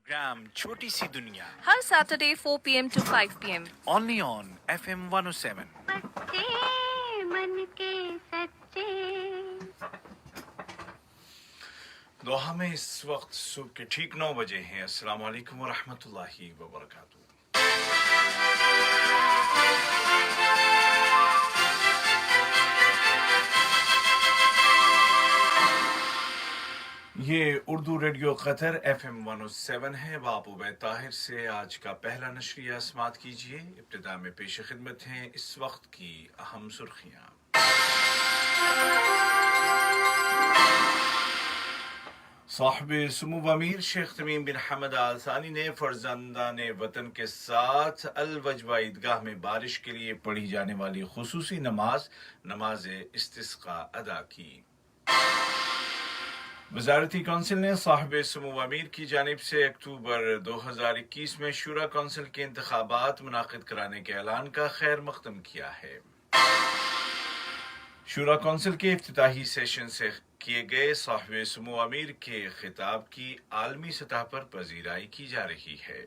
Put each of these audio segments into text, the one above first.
Programme छोटी सी दुनिया हर Saturday 4 p.m. to 5 p.m. Only on FM 107। बच्चे मन के सच्चे। दोहा में इस वक्त सुबह के ठीक 9 बजे हैं। अस्सलाम वालेकुम व रहमतुल्लाहि व बरकातुहू। ये उर्दू रेडियो कतर FM 107 है। बाप उबैद ताहिर से आज का पहला नशरिया समात कीजिए। इब्तिदा में पेश खिदमत हैं इस वक्त की अहम सुर्खियाँ। साहिब सुमू अमीर शेख तमीम बिन हमद आल सानी ने फर्जंदान वतन के साथ अल वजवा ईदगाह में बारिश के लिए पढ़ी जाने वाली खुसूसी नमाज इस्तिस्का अदा की। वजारती कौंसिल ने साहिब सुमू अमीर की जानिब से अक्टूबर 2021 में शूरा कौंसिल के इंतखाबात मुनाकिद कराने के ऐलान का खैर मकदम किया है। शूरा कौंसिल के इफ्तिताही सेशन से किए गए साहिब सुमू अमीर के खिताब की आलमी सतह पर पजीराई की जा रही है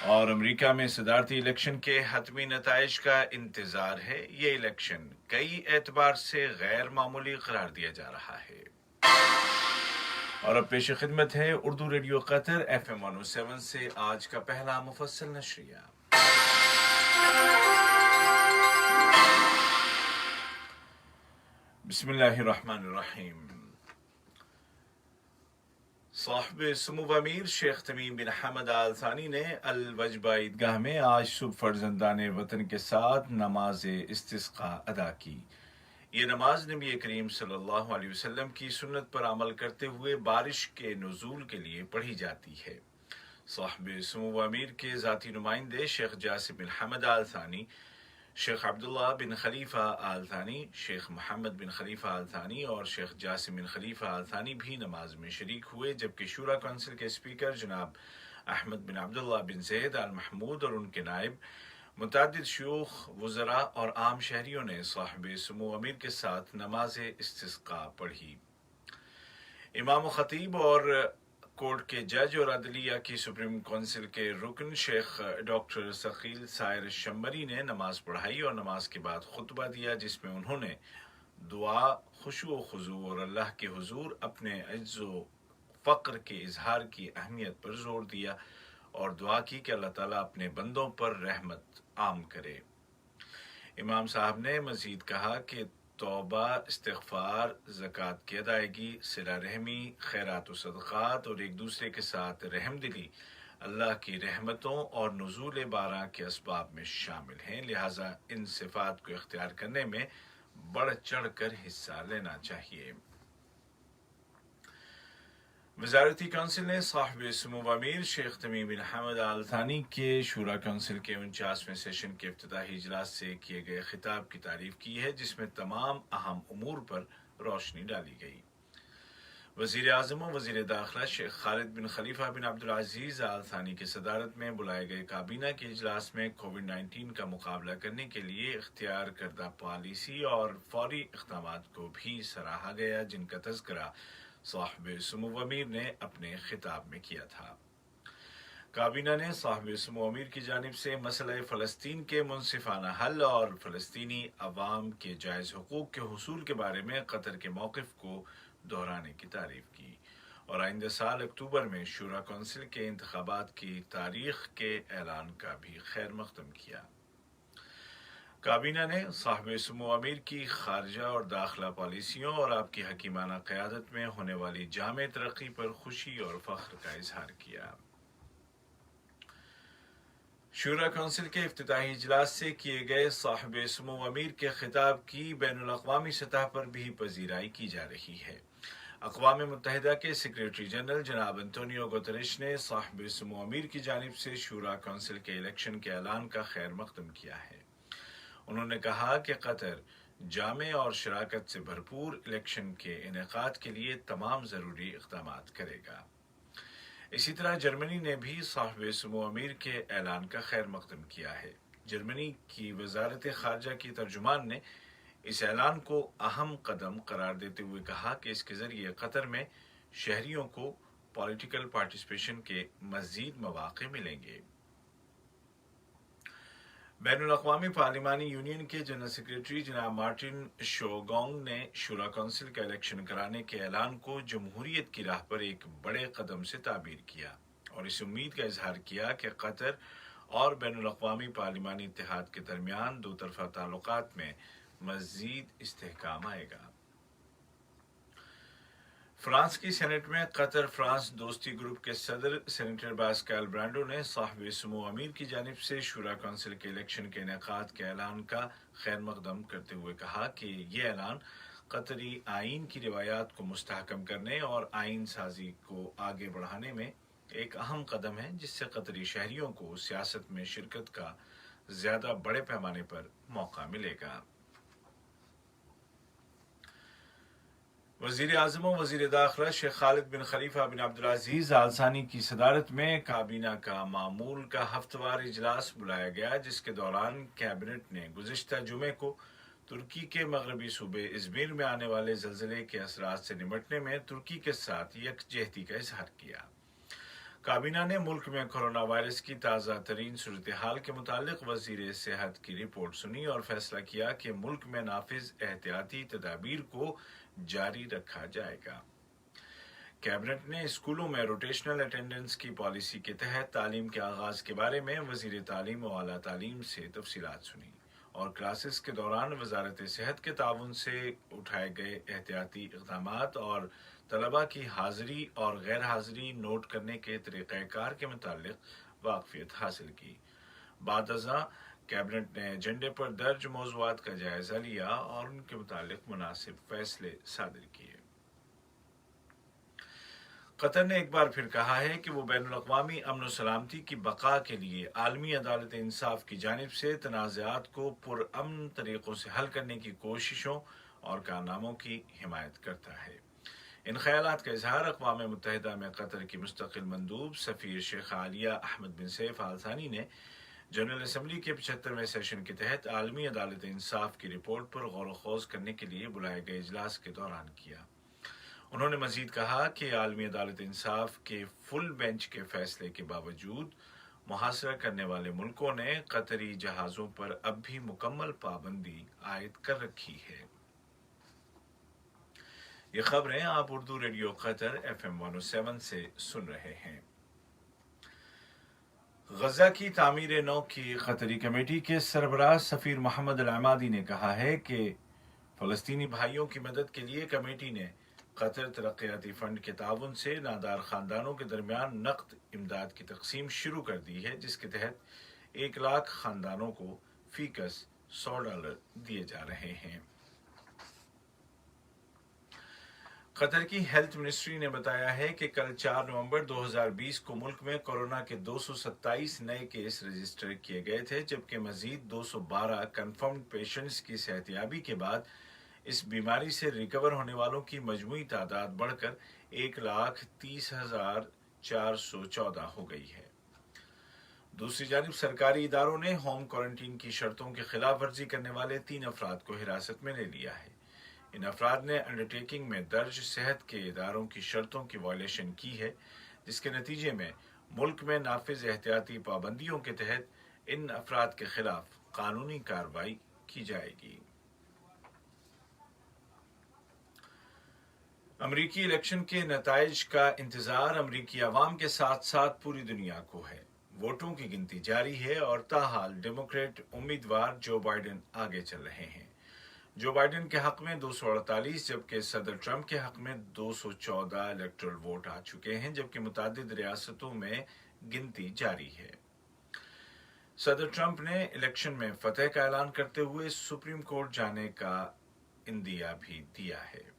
और अमेरिका में सदारती इलेक्शन के हतमी नताइज का इंतजार है। ये इलेक्शन कई एतबार से गैर मामूली करार दिया जा रहा है। और अब पेश खिदमत है उर्दू रेडियो कतर FM 107 से आज का पहला मुफस्सल नशरिया। बिस्मिल्लाहिर्रहमानिर्रहीम। साहिब सुमू अमीर शेख तमीम बिन हमद आल सानी ने अल वजबा ईदगाह में आज सुबह फर्जंदान वतन के साथ नमाज इस्तिस्का अदा की। ये नमाज नबी करीम सल्लल्लाहु अलैहि वसल्लम की सुन्नत पर अमल करते हुए बारिश के नुज़ूल के लिए पढ़ी जाती है। साहिब सुमू अमीर के ज़ाती नुमाइंदे शेख जासिम बिन हमद आल थानी, शेख अब्दुल्ला बिन खलीफा आल थानी, शेख मोहम्मद बिन खलीफा आल थानी और शेख जासिम बिन खलीफा आल थानी भी नमाज में शरीक हुए, जबकि शूरा कौंसिल के स्पीकर जनाब अहमद बिन अब्दुल्ला बिन जैद अल महमूद और उनके नायब मुतअद्दिद शयूख, वज़रा और आम शहरियों ने साहिब सुमू अमीर के साथ नमाज इस्तिस्का पढ़ी। इमाम खतीब और कोर्ट के जज और अदलिया की सुप्रीम काउंसिल के रुकन शेख डॉक्टर सकील सायर शम्बरी ने नमाज पढ़ाई और नमाज के बाद खुतबा दिया, जिसमें उन्होंने दुआ, खुशू खुजू और अल्लाह के हुजूर अपने अज्ज़ो फ़क्र के इजहार की अहमियत पर जोर दिया और दुआ की कि अल्लाह ताला अपने बंदों पर रहमत आम करे। इमाम साहब ने मजीद कहा कि तौबा, इस्तिग़फ़ार, ज़कात की अदायगी, सिला रहमी, खैरात व सदक़ात और एक दूसरे के साथ रहमदिली अल्लाह की रहमतों और नुज़ूल बारां के असबाब में शामिल हैं। लिहाजा इन सिफ़ात को इख्तियार करने में बढ़ चढ़ कर हिस्सा लेना चाहिए। वजारती कौंसिल ने साहिब सुमू अमीर शेख तमीम बिन हमद आल थानी के शूरा कौंसिल के 49वें सेशन के इफ्तिताही इजलास से किए गए खिताब की तारीफ की है, जिसमें तमाम अहम उमूर पर रोशनी डाली गई। वज़ीर आज़म और वज़ीर दाखिला शेख खालिद बिन खलीफा बिन अब्दुल अज़ीज़ आल थानी की सदारत में बुलाए गए काबीना के इजलास में कोविड-19 का मुकाबला करने के लिए इख्तियार करदा पॉलिसी और फौरी इक़दामात को भी सराहा गया, जिनका तज़किरा साहिब सुमू अमीर ने अपने खिताब में किया था। काबीना ने साहिब सुमू अमीर की जानिब से मसला फ़लस्तीन के मुनसिफाना हल और फ़लस्तीनी अवाम के जायज़ हुकूक के हुसूल के बारे में कतर के मौक़िफ़ को दोहराने की तारीफ़ की और आइंदा साल अक्टूबर में शूरा कौंसिल के इंतखाबात की तारीख़ के ऐलान का भी खैर मकदम किया। काबीना ने साहिब सुमू अमीर की खारजा और दाखिला पॉलिसियों और आपकी हकीमाना क़यादत में होने वाली जामे तरक्की पर खुशी और फ़ख्र का इजहार किया। शूरा कौंसिल के इफ्तिताही इजलास से किए गए साहिब सुमू अमीर के खिताब की बैनुल अक़वामी सतह पर भी पजीराई की जा रही है। अक़वाम मुत्तहिदा के सेक्रेटरी जनरल जनाब एंटोनियो गुतरेश ने साहिब सुमू अमीर की जानिब से शूरा कौंसिल के इलेक्शन के ऐलान का खैर मकदम किया है। उन्होंने कहा कि कतर जामे और शराकत से भरपूर इलेक्शन के इनेकाद के लिए तमाम ज़रूरी इक़दामात करेगा। इसी तरह जर्मनी ने भी साहिब सुमू अमीर के ऐलान का खैर मकदम किया है। जर्मनी की वजारत ख़ारजा की तर्जुमान ने इस ऐलान को अहम कदम करार देते हुए कहा कि इसके ज़रिए कतर में शहरियों को पॉलिटिकल पार्टिसिपेशन के मज़ीद मौक़े मिलेंगे। बैनुल-अक़वामी पार्लिमानी यूनियन के जनरल सेक्रेटरी जनाब मार्टिन शोगोंग ने शूरा काउंसिल का इलेक्शन कराने के ऐलान को जमहूरियत की राह पर एक बड़े कदम से ताबीर किया और इस उम्मीद का इजहार किया कि कतर और बैनुल-अक़वामी पार्लिमानी इत्तेहाद के दरमियान दो तरफ़ा ताल्लुकात में मज़ीद इस्तेहकाम आएगा। फ्रांस की सेनेट में कतर फ्रांस दोस्ती ग्रुप के सदर सेनेटर पास्कल ब्रांडो ने साहिब समू अमीर की जानिब से शूरा काउंसिल के इलेक्शन के इनेकाद के ऐलान का खैर मकदम करते हुए कहा कि ये ऐलान कतरी आइन की रिवायात को मुस्तहकम करने और आइन साजी को आगे बढ़ाने में एक अहम कदम है, जिससे कतरी शहरियों को सियासत में शिरकत का ज्यादा बड़े पैमाने पर मौका मिलेगा। वज़ीर आज़म और वज़ीर दाखिला शेख खालिद बिन खलीफा बिन अब्दुल अज़ीज़ आल सानी की सदारत में काबीना का मामूल का हफ्तेवार इजलास बुलाया गया, जिसके दौरान कैबिनेट ने गुज़िश्ता जुमे को तुर्की के मगरबी सूबे इज़मिर में आने वाले ज़लज़ले के असरात से निपटने में तुर्की के साथ यकजहती का इजहार किया। काबीना ने मुल्क में कोरोना वायरस की ताज़ा तरीन सूरत हाल के मुतालिक वज़ीर सेहत की रिपोर्ट सुनी और फैसला किया कि मुल्क में नाफिज एहतियाती तदाबीर को जारी रखा जाएगा। कैबिनेट ने स्कूलों में रोटेशनल अटेंडेंस की पॉलिसी के तहत तालीम के आगाज के बारे में वज़ीर तालीम और आला तालीम से तफसीलात सुनी और क्लासेस के दौरान वजारत सेहत के ताउन से उठाए गए एहतियाती इक़दामात और तलबा की हाजिरी और गैर हाजिरी नोट करने के तरीक़ाकार के मुतालिक वाक़फियत हासिल की। बाद अज़ां कैबिनेट ने एजेंडे पर दर्ज मौज़ूआत का जायजा लिया और उनके मुतालिक मुनासिब फैसले सादिर किए। कतर ने एक बार फिर कहा है कि वो बैनुल-अक़वामी अमन और सलामती की बका के लिए आलमी अदालत इंसाफ की जानिब से तनाज़ात को पुरअमन तरीक़ों से हल करने की कोशिशों और कारनामों की हिमायत करता है। इन ख्यालात का इजहार अक़वाम मुत्तहिदा में कतर की मुस्तक़िल मंदूब सफ़ीर शेख आलिया अहमद बिन सैफ आल सानी ने जनरल असम्बली के 75वें सेशन के तहत आलमी अदालत इंसाफ की रिपोर्ट पर गौर ख़ौज़ करने के लिए बुलाए गए इजलास के दौरान किया। उन्होंने मजीद कहा कि आलमी अदालत इंसाफ के फुल बेंच के फैसले के बावजूद मुहासरा करने वाले मुल्कों ने कतरी जहाज़ों पर अब भी मुकम्मल पाबंदी आयद कर रखी है। ये खबरें आप उर्दू रेडियो कतर FM 107 से सुन रहे हैं। गजा की तामीर नौ की कतरी कमेटी के सरबराह सफ़ीर मोहम्मद अल-अमादी ने कहा है कि फ़लस्तीनी भाइयों की मदद के लिए कमेटी ने कतर तरक्याती फंड के ताउन से नादार ख़ानदानों के दरमियान नक़द इमदाद की तकसीम शुरू कर दी है, जिसके तहत 1 लाख ख़ानदानों को फ़ीकस $100 दिए जा रहे हैं। कतर की हेल्थ मिनिस्ट्री ने बताया है कि कल 4 नवंबर 2020 को मुल्क में कोरोना के 227 नए केस रजिस्टर किए गए थे, जबकि मजीद 212 कन्फर्म्ड पेशेंट्स की सेहतयाबी के बाद इस बीमारी से रिकवर होने वालों की मजमूई तादाद बढ़कर 1,30,414 हो गई है। दूसरी जानिब सरकारी इदारों ने होम क्वारंटीन की शर्तों की खिलाफ वर्जी करने वाले 3 अफराद को हिरासत में ले लिया है। इन अफराद ने अंडरटेकिंग में दर्ज सेहत के इदारों की शर्तों की वायलेशन की है, जिसके नतीजे में मुल्क में नाफिज एहतियाती पाबंदियों के तहत इन अफराद के खिलाफ कानूनी कार्रवाई की जाएगी। अमरीकी इलेक्शन के नताइज का इंतजार अमरीकी अवाम के साथ साथ पूरी दुनिया को है। वोटों की गिनती जारी है और ताहाल डेमोक्रेट उम्मीदवार जो बाइडेन आगे चल रहे हैं। जो बाइडेन के हक में 248 जबकि सदर ट्रंप के हक में 214 इलेक्टोरल वोट आ चुके हैं, जबकि मुतादिद रियासतों में गिनती जारी है। सदर ट्रंप ने इलेक्शन में फतह का ऐलान करते हुए सुप्रीम कोर्ट जाने का इंदिया भी दिया है।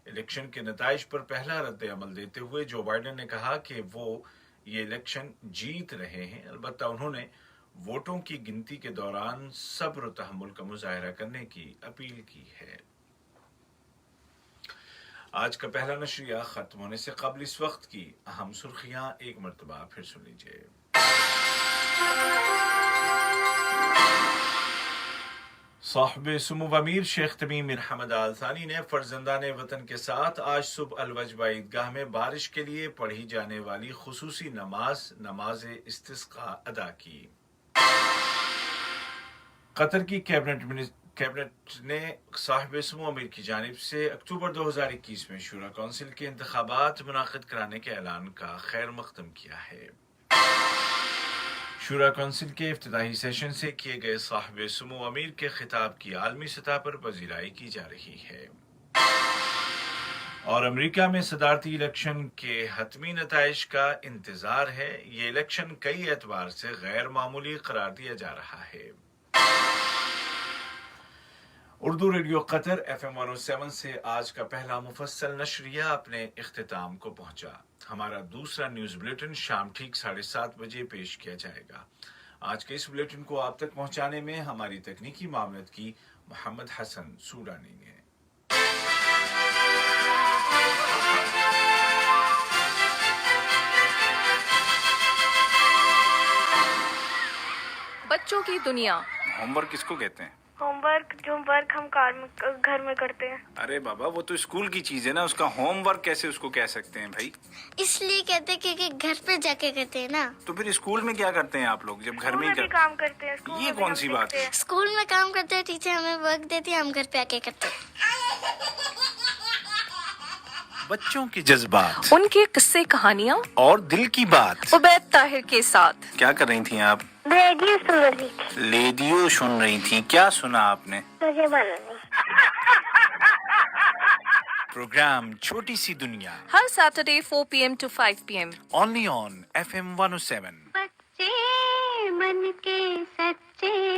इलेक्शन के नताइज पर पहला रद्द अमल देते हुए जो बाइडेन ने कहा कि वो ये इलेक्शन जीत रहे हैं, अलबत्ता उन्होंने वोटों की गिनती के दौरान सब्र और तहम्मुल का मुजाहिरा करने की अपील की है। आज का पहला नशरिया खत्म होने से कबल इस वक्त की अहम सुर्खियां एक मरतबा फिर सुन लीजिए। صاحب سمو امیر شیخ تمیم بن حمد آل ثانی نے فرزندان وطن کے ساتھ آج صبح الوجبہ عیدگاہ میں بارش کے لیے پڑھی جانے والی خصوصی نماز استسقاء ادا کی۔ قطر کی کیبنٹ نے صاحب سمو امیر کی جانب سے اکتوبر 2021 میں شورا کونسل کے انتخابات منعقد کرانے کے اعلان کا خیر مقدم کیا ہے۔ شورا کونسل کے افتتاحی سیشن سے کیے گئے صاحب سمو امیر کے خطاب کی عالمی سطح پر پذیرائی کی جا رہی ہے، اور امریکہ میں صدارتی الیکشن کے حتمی نتائج کا انتظار ہے۔ یہ الیکشن کئی اعتبار سے غیر معمولی قرار دیا جا رہا ہے۔ اردو ریڈیو قطر FM 107 سے آج کا پہلا مفصل نشریہ اپنے اختتام کو پہنچا۔ ہمارا دوسرا نیوز بلیٹن شام ٹھیک 7:30 بجے پیش کیا جائے گا۔ آج کے اس بلیٹن کو آپ تک پہنچانے میں ہماری تکنیکی معاونت کی محمد حسن سوڈانی نے۔ بچوں کی دنیا۔ ہوم ورک کس کو کہتے ہیں؟ ہوم ورک جو ورک ہم گھر میں کرتے ہیں۔ ارے بابا وہ تو اسکول کی چیز ہے نا، اس کا ہوم ورک کیسے اس کو کہہ سکتے ہیں بھائی؟ اس لیے کہتے ہیں کیونکہ گھر پہ جا کے کرتے ہیں نا۔ تو پھر اسکول میں کیا کرتے ہیں آپ لوگ جب گھر میں ہی بھی کام کرتے ہیں۔ یہ کون سی بات ہے؟ اسکول میں کام کرتے ہیں، ٹیچر ہمیں ورک دیتی ہے، ہم گھر پہ آ کے کرتے ہیں۔ بچوں کے جذبات ان کے قصے کہانیاں اور دل کی بات۔ عبید طاہر کے ساتھ۔ کیا کر رہی تھیں آپ؟ ریڈیو سن رہی تھی۔ ریڈیو سن رہی تھیں، کیا سنا آپ نے؟ مجھے معلوم نہیں۔ پروگرام چھوٹی سی دنیا، ہر Saturday 4 PM to 5 PM۔ Only on FM 107۔ بچے من کے سچے